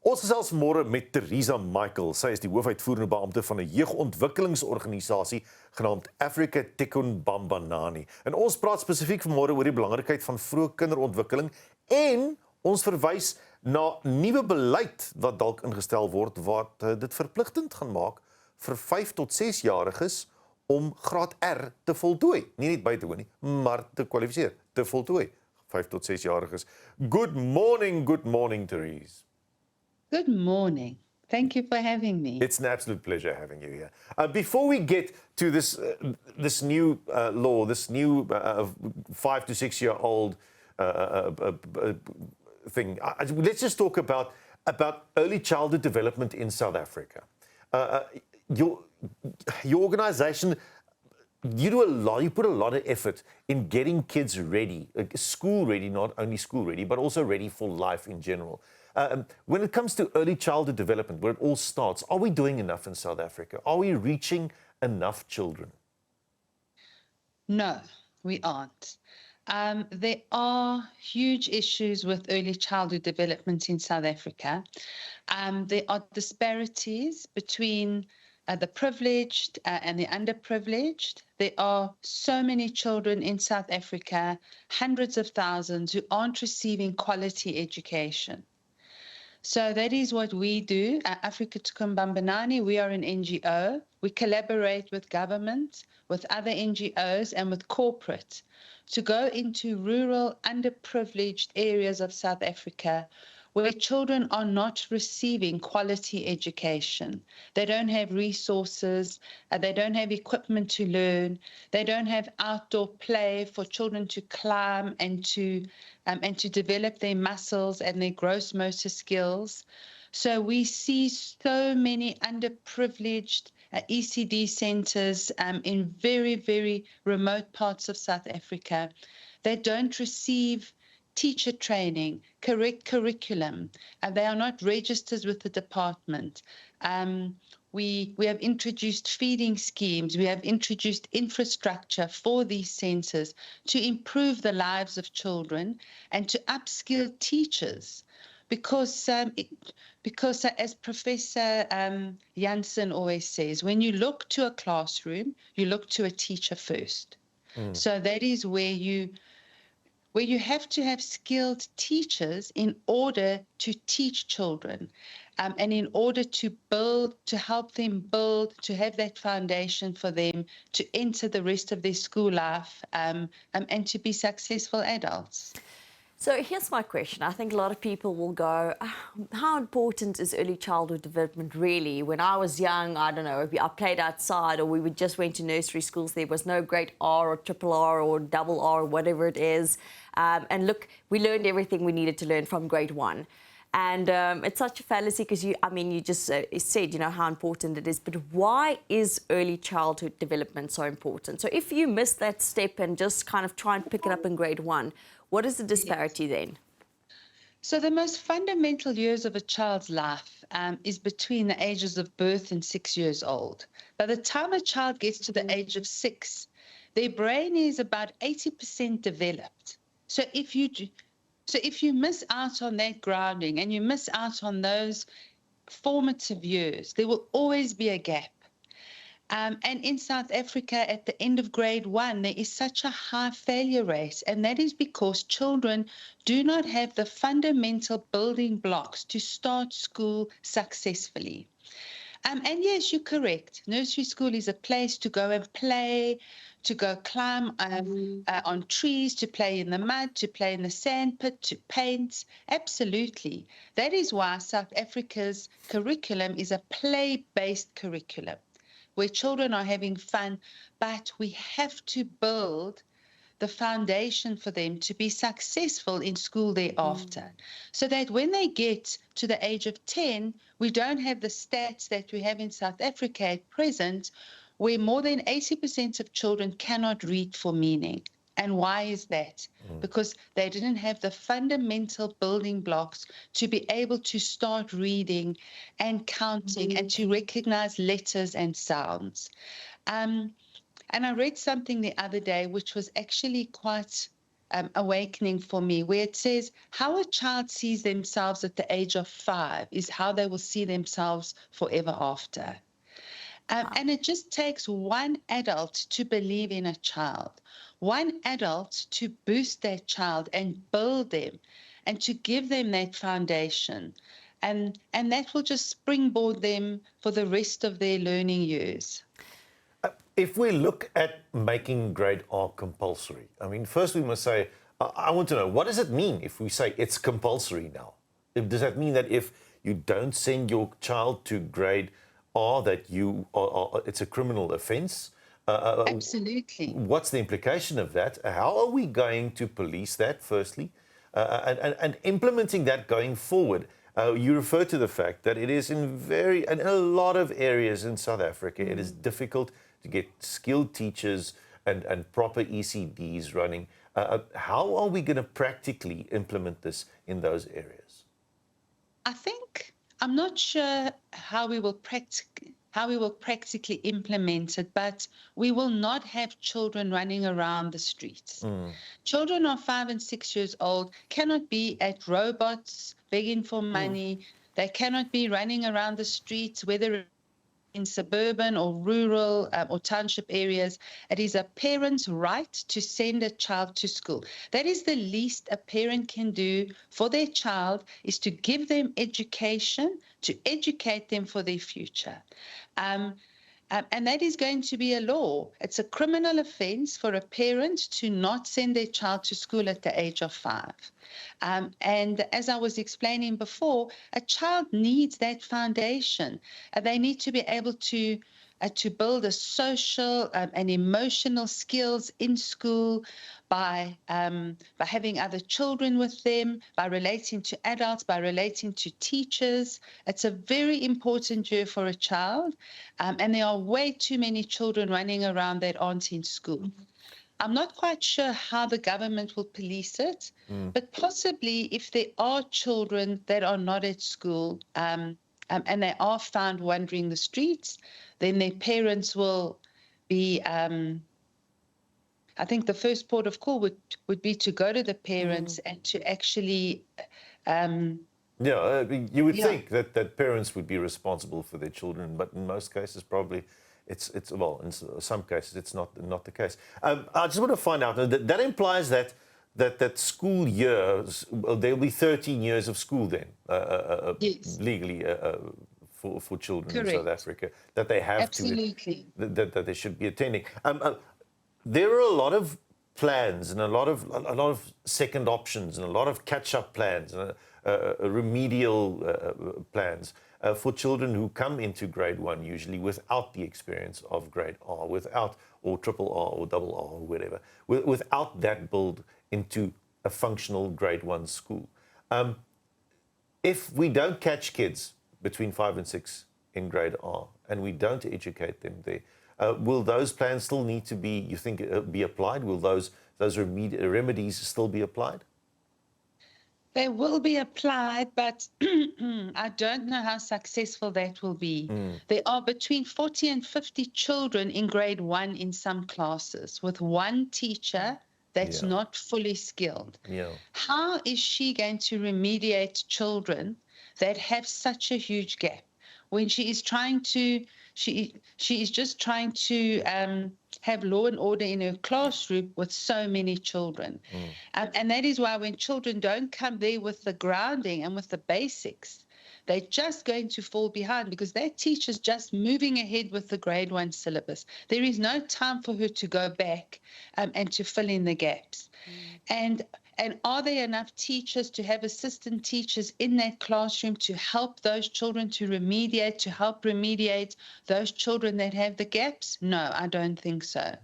Ons gesels môre met Theresa Michael. Sy is die hoofuitvoerende beampte van 'n jeugontwikkelingsorganisasie genaamd Afrika Tikkun Bambanani. En ons praat spesifiek vanmôre oor die belangrikheid van vroeë kinderontwikkeling en ons verwys na nuwe beleid wat dalk ingestel word wat dit verpligtend gaan maak vir 5 tot 6 jariges om Graad R te voltooi. Nie net by te woon nie, maar te kwalifiseer, te voltooi. 5 tot 6 jariges. Good morning, Therese. Good morning. Thank you for having me. It's an absolute pleasure having you here. Before we get to this new law, this new 5 to 6 year old thing, let's just talk about early childhood development in South Africa. Your organization, you put a lot of effort in getting kids ready, school ready, not only school ready, but also ready for life in general. When it comes to early childhood development, where it all starts, are we doing enough in South Africa? Are we reaching enough children? No, we aren't. There are huge issues with early childhood development in South Africa. There are disparities between the privileged and the underprivileged. There are so many children in South Africa, hundreds of thousands, who aren't receiving quality education. So that is what we do at Afrika Tikkun. We are an NGO. We collaborate with government, with other NGOs, and with corporate to go into rural, underprivileged areas of South Africa where children are not receiving quality education. They don't have resources, they don't have equipment to learn, they don't have outdoor play for children to climb and to develop their muscles and their gross motor skills. So we see so many underprivileged ECD centers in very, very remote parts of South Africa that don't receive teacher training, correct curriculum, and they are not registered with the department. We have introduced feeding schemes. We have introduced infrastructure for these centers to improve the lives of children and to upskill teachers. Because as Professor Jansen always says, when you look to a classroom, you look to a teacher first. So that is where you have to have skilled teachers in order to teach children and in order to help them build, to have that foundation for them to enter the rest of their school life and to be successful adults. So here's my question. I think a lot of people will go, how important is early childhood development really? When I was young, I don't know, I played outside or we just went to nursery schools. There was no Grade R or triple R or double R, whatever it is. And look, we learned everything we needed to learn from grade 1. And it's such a fallacy because you just said, how important it is. But why is early childhood development so important? So if you miss that step and just kind of try and pick it up in grade 1, what is the disparity then? So the most fundamental years of a child's life is between the ages of birth and 6 years old. By the time a child gets to the age of 6, their brain is about 80% developed. So if you miss out on that grounding and you miss out on those formative years, there will always be a gap. And in South Africa, at the end of grade 1, there is such a high failure rate, and that is because children do not have the fundamental building blocks to start school successfully. And yes, you're correct. Nursery school is a place to go and play, to go climb on trees, to play in the mud, to play in the sandpit, to paint. Absolutely. That is why South Africa's curriculum is a play-based curriculum, where children are having fun, but we have to build the foundation for them to be successful in school thereafter. So that when they get to the age of 10, we don't have the stats that we have in South Africa at present, where more than 80% of children cannot read for meaning. And why is that? Because they didn't have the fundamental building blocks to be able to start reading and counting and to recognize letters and sounds. And I read something the other day which was actually quite awakening for me, where it says how a child sees themselves at the age of 5 is how they will see themselves forever after. And it just takes one adult to believe in a child, one adult to boost that child and build them and to give them that foundation. And that will just springboard them for the rest of their learning years. If we look at making Grade R compulsory, I mean, first we must say, I want to know, what does it mean if we say it's compulsory now? Does that mean that if you don't send your child to Grade R, that it's a criminal offence? Absolutely. What's the implication of that? How are we going to police that, firstly? And implementing that going forward? You refer to the fact that it is in a lot of areas in South Africa, it is difficult to get skilled teachers and proper ECDs running. How are we going to practically implement this in those areas? I'm not sure how we will practically implement it, but we will not have children running around the streets. Children of 5 and 6 years old cannot be at robots begging for money. They cannot be running around the streets, whether in suburban or rural or township areas. It is a parent's right to send a child to school. That is the least a parent can do for their child, is to give them education, to educate them for their future. And that is going to be a law. It's a criminal offence for a parent to not send their child to school at the age of 5. And as I was explaining before, a child needs that foundation. They need to be able to build a social and emotional skills in school by having other children with them, by relating to adults, by relating to teachers. It's a very important year for a child, and there are way too many children running around that aren't in school. I'm not quite sure how the government will police it, but possibly if there are children that are not at school and they are found wandering the streets, then their parents will be, I think the first port of call would be to go to the parents and to actually... you would think that parents would be responsible for their children, but in most cases probably it's in some cases it's not the case. I just want to find out, that implies that school years, there'll be 13 years of school then, Yes. legally for children Correct. in South Africa, that they have Absolutely. that they should be attending. There are a lot of plans and a lot of second options and a lot of catch-up plans, remedial plans for children who come into Grade 1 usually without the experience of Grade R, or triple R or double R or whatever, without that build into a functional Grade 1 school. If we don't catch kids between 5 and 6 in Grade R and we don't educate them there, will those plans still need to be, you think, be applied? Will those remedies still be applied? They will be applied, but I don't know how successful that will be. There are between 40 and 50 children in Grade 1 in some classes with one teacher that's not fully skilled. Yeah. How is she going to remediate children that have such a huge gap when she is trying to, she is just trying to have law and order in her classroom with so many children. And that is why when children don't come there with the grounding and with the basics, they're just going to fall behind because that teacher's just moving ahead with the Grade 1 syllabus. There is no time for her to go back and to fill in the gaps. And are there enough teachers to have assistant teachers in that classroom to help those children to help remediate those children that have the gaps? No, I don't think so.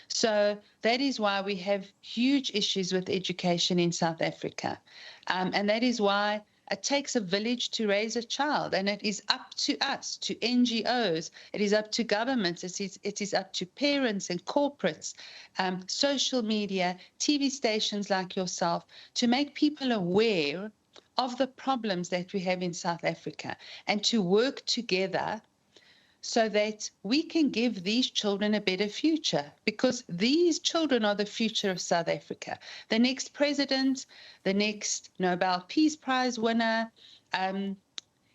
So that is why we have huge issues with education in South Africa. And that is why it takes a village to raise a child, and it is up to us, to NGOs, it is up to governments, it is up to parents and corporates, social media, TV stations like yourself, to make people aware of the problems that we have in South Africa and to work together so that we can give these children a better future, because these children are the future of South Africa. The next president, the next Nobel Peace Prize winner,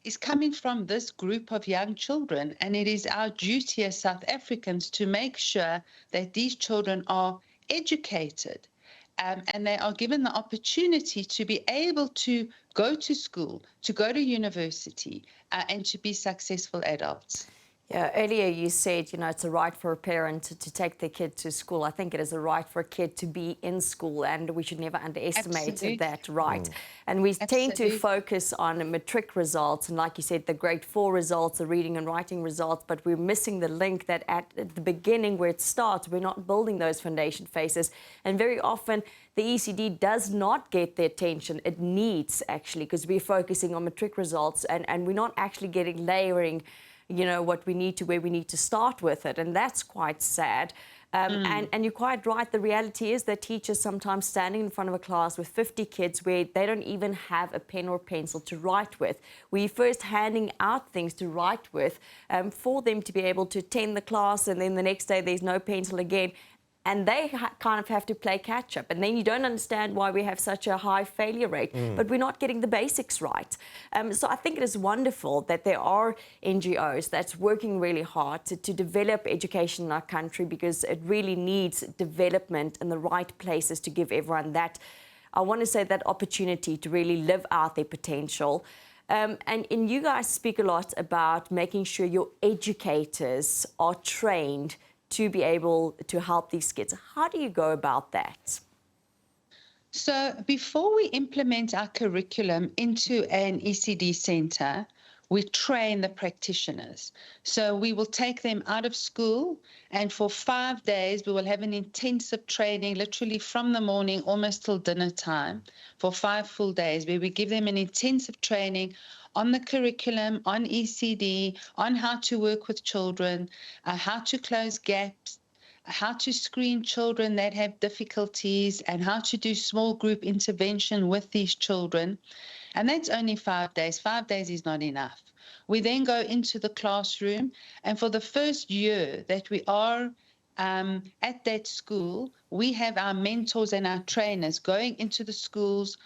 is coming from this group of young children, and it is our duty as South Africans to make sure that these children are educated, and they are given the opportunity to be able to go to school, to go to university, and to be successful adults. Yeah, earlier you said, it's a right for a parent to take their kid to school. I think it is a right for a kid to be in school, and we should never underestimate Absolutely. that right. And we tend to focus on matric results, and like you said, the grade 4 results, the reading and writing results, but we're missing the link that at the beginning where it starts, we're not building those foundation phases. And very often, the ECD does not get the attention it needs, actually, because we're focusing on matric results, and we're not actually getting layering what we need to, where we need to start with it. And that's quite sad. And you're quite right. The reality is that teachers sometimes standing in front of a class with 50 kids where they don't even have a pen or pencil to write with. We're first handing out things to write with for them to be able to attend the class, and then the next day there's no pencil again. And they kind of have to play catch up. And then you don't understand why we have such a high failure rate, but we're not getting the basics right. So I think it is wonderful that there are NGOs that's working really hard to develop education in our country, because it really needs development in the right places to give everyone that, I want to say, that opportunity to really live out their potential. And you guys speak a lot about making sure your educators are trained to be able to help these kids. How do you go about that? So before we implement our curriculum into an ECD centre, we train the practitioners. So we will take them out of school, and for 5 days we will have an intensive training, literally from the morning almost till dinner time, for 5 full days, where we give them an intensive training on the curriculum, on ECD, on how to work with children, how to close gaps, how to screen children that have difficulties, and how to do small group intervention with these children. And that's only 5 days. 5 days is not enough. We then go into the classroom, and for the first year that we are at that school, we have our mentors and our trainers going into the schools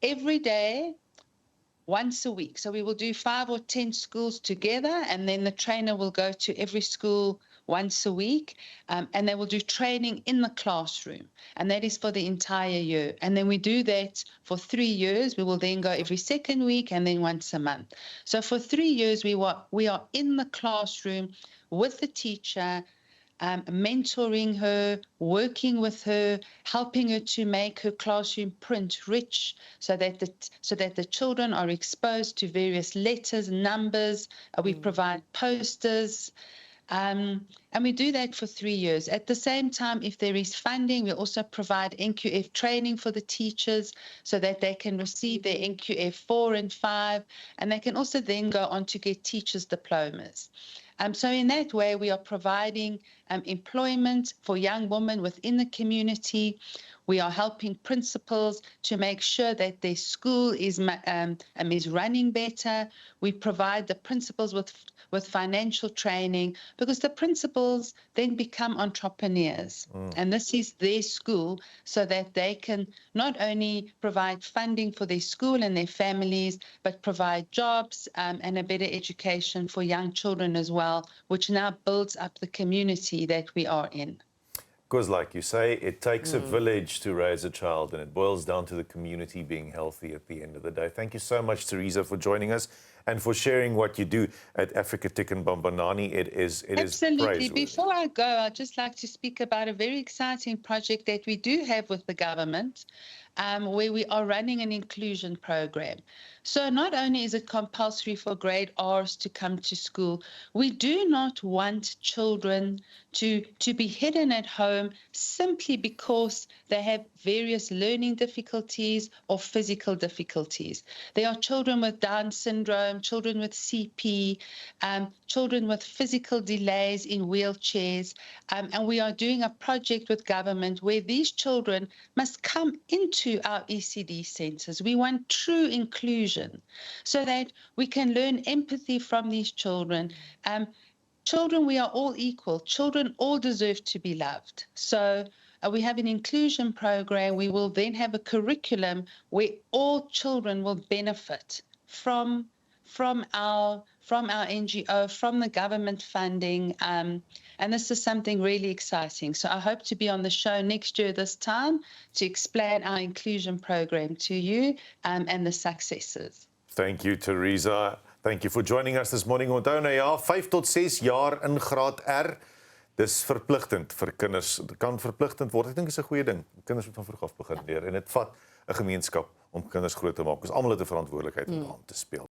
every day, once a week. So we will do 5 or 10 schools together, and then the trainer will go to every school once a week, and they will do training in the classroom, and that is for the entire year. And then we do that for 3 years. We will then go every second week and then once a month. So for 3 years, we are in the classroom with the teacher, mentoring her, working with her, helping her to make her classroom print rich, so that the children are exposed to various letters, numbers. We provide posters. And we do that for 3 years. At the same time, if there is funding, we also provide NQF training for the teachers so that they can receive their NQF 4 and 5, and they can also then go on to get teachers' diplomas. So in that way, we are providing employment for young women within the community. We are helping principals to make sure that their school is running better. We provide the principals with financial training, because the principals then become entrepreneurs. And this is their school, so that they can not only provide funding for their school and their families, but provide jobs and a better education for young children as well, which now builds up the community that we are in. Because like you say, it takes a village to raise a child, and it boils down to the community being healthy at the end of the day. Thank you so much, Theresa, for joining us and for sharing what you do at Afrika Tikkun Bambanani. It is Absolutely. praiseworthy. Before I go, I'd just like to speak about a very exciting project that we do have with the government, where we are running an inclusion program. So not only is it compulsory for grade Rs to come to school, we do not want children to be hidden at home simply because they have various learning difficulties or physical difficulties. There are children with Down syndrome, children with CP, children with physical delays in wheelchairs, and we are doing a project with government where these children must come into our ECD centres. We want true inclusion so that we can learn empathy from these children. children, we are all equal. Children all deserve to be loved. So we have an inclusion program. We will then have a curriculum where all children will benefit from our NGO, from the government funding, and this is something really exciting. So I hope to be on the show next year this time to explain our inclusion program to you and the successes. Thank you, Theresa. Thank you for joining us this morning. Onthou nou ja, 5 tot 6 jaar in Graad R. Dis verpligtend vir kinders. Dit kan verpligtend word. Ek dink dit is 'n goeie ding. Kinders moet van vroeg af begin leer en dit vat 'n gemeenskap om kinders groot te maak. Ons almal het 'n verantwoordelikheid om aan te speel.